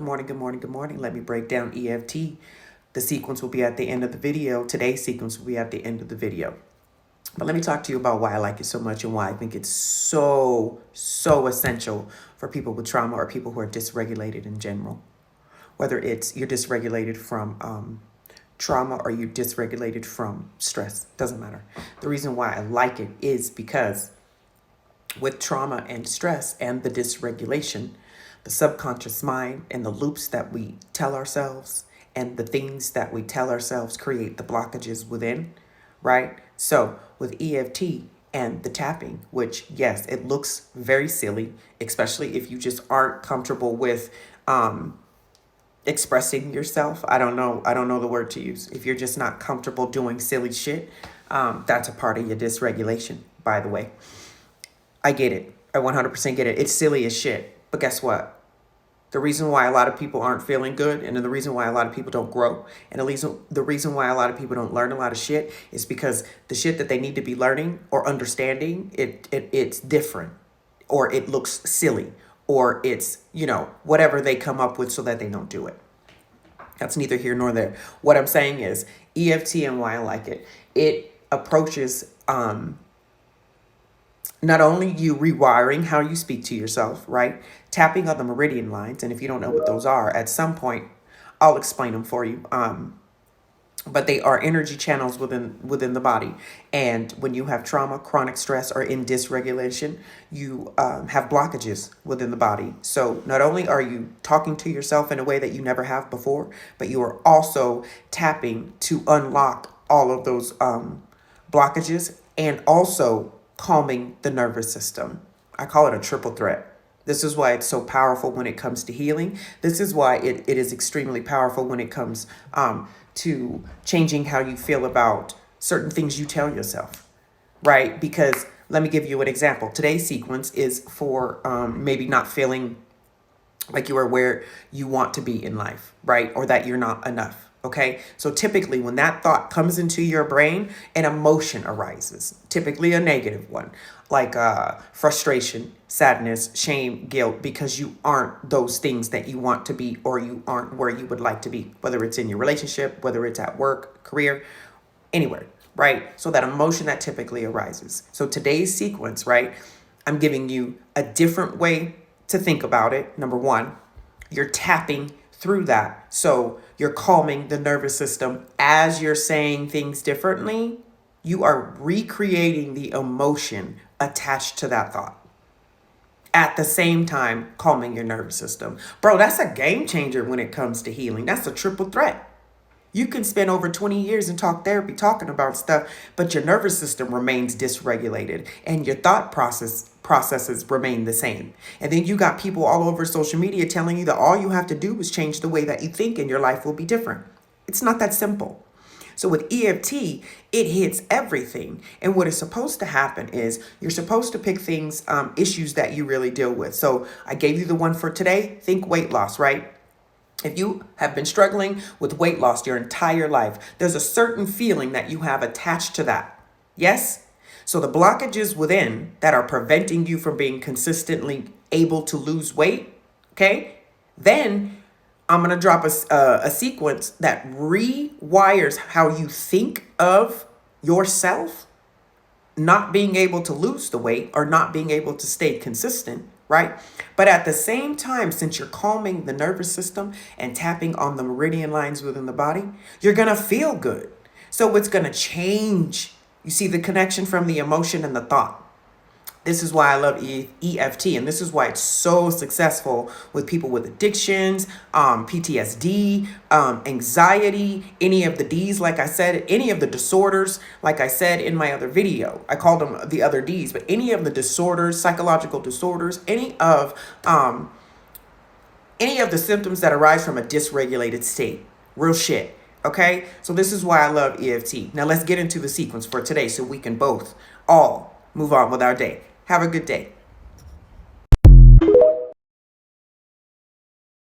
Good morning, good morning, good morning. Let me break down EFT. The sequence will be at the end of the video. Today's sequence will be at the end of the video. But let me talk to you about why I like it so much and why I think it's so essential for people with trauma or people who are dysregulated in general. Whether it's you're dysregulated from trauma or you're dysregulated from stress, doesn't matter. The reason why I like it is because with trauma and stress and the dysregulation, the subconscious mind and the loops that we tell ourselves and the things that we tell ourselves create the blockages within, right? So with EFT and the tapping, which yes, it looks very silly, especially if you just aren't comfortable with expressing yourself. I don't know the word to use. If you're just not comfortable doing silly shit, that's a part of your dysregulation, by the way. I get it. I 100% get it. It's silly as shit. But guess what? The reason why a lot of people aren't feeling good and the reason why a lot of people don't grow and the reason why a lot of people don't learn a lot of shit is because the shit that they need to be learning or understanding, it's different or it looks silly or it's, whatever they come up with so that they don't do it. That's neither here nor there. What I'm saying is EFT and why I like it. It approaches not only you rewiring how you speak to yourself, right? Tapping on the meridian lines. And if you don't know what those are, at some point, I'll explain them for you. But they are energy channels within the body. And when you have trauma, chronic stress, or in dysregulation, you have blockages within the body. So not only are you talking to yourself in a way that you never have before, but you are also tapping to unlock all of those blockages and also calming the nervous system. I call it a triple threat. This is why it's so powerful when it comes to healing. This is why it is extremely powerful when it comes to changing how you feel about certain things you tell yourself, right? Because let me give you an example. Today's sequence is for maybe not feeling like you are where you want to be in life, right? Or that you're not enough. Okay, so typically when that thought comes into your brain, an emotion arises, typically a negative one, like frustration, sadness, shame, guilt, because you aren't those things that you want to be or you aren't where you would like to be, whether it's in your relationship, whether it's at work, career, anywhere, right? So that emotion that typically arises. So today's sequence, right, I'm giving you a different way to think about it. Number one, you're tapping through that. So you're calming the nervous system as you're saying things differently. You are recreating the emotion attached to that thought. At the same time, calming your nervous system. Bro, that's a game changer when it comes to healing. That's a triple threat. You can spend over 20 years in talk therapy talking about stuff, but your nervous system remains dysregulated and your thought processes remain the same. And then you got people all over social media telling you that all you have to do is change the way that you think and your life will be different. It's not that simple. So with EFT, it hits everything. And what is supposed to happen is you're supposed to pick things, issues that you really deal with. So I gave you the one for today. Think weight loss, right? If you have been struggling with weight loss your entire life, there's a certain feeling that you have attached to that. Yes? So the blockages within that are preventing you from being consistently able to lose weight, okay? Then I'm going to drop a sequence that rewires how you think of yourself not being able to lose the weight or not being able to stay consistent, right? But at the same time, since you're calming the nervous system and tapping on the meridian lines within the body, you're going to feel good. So it's going to change. You see the connection from the emotion and the thought. This is why I love EFT, and this is why it's so successful with people with addictions, PTSD, anxiety, any of the Ds, like I said, any of the disorders, like I said in my other video. I called them the other Ds, but any of the disorders, psychological disorders, any of the symptoms that arise from a dysregulated state. Real shit. Okay? So this is why I love EFT. Now let's get into the sequence for today so we can both all move on with our day. Have a good day.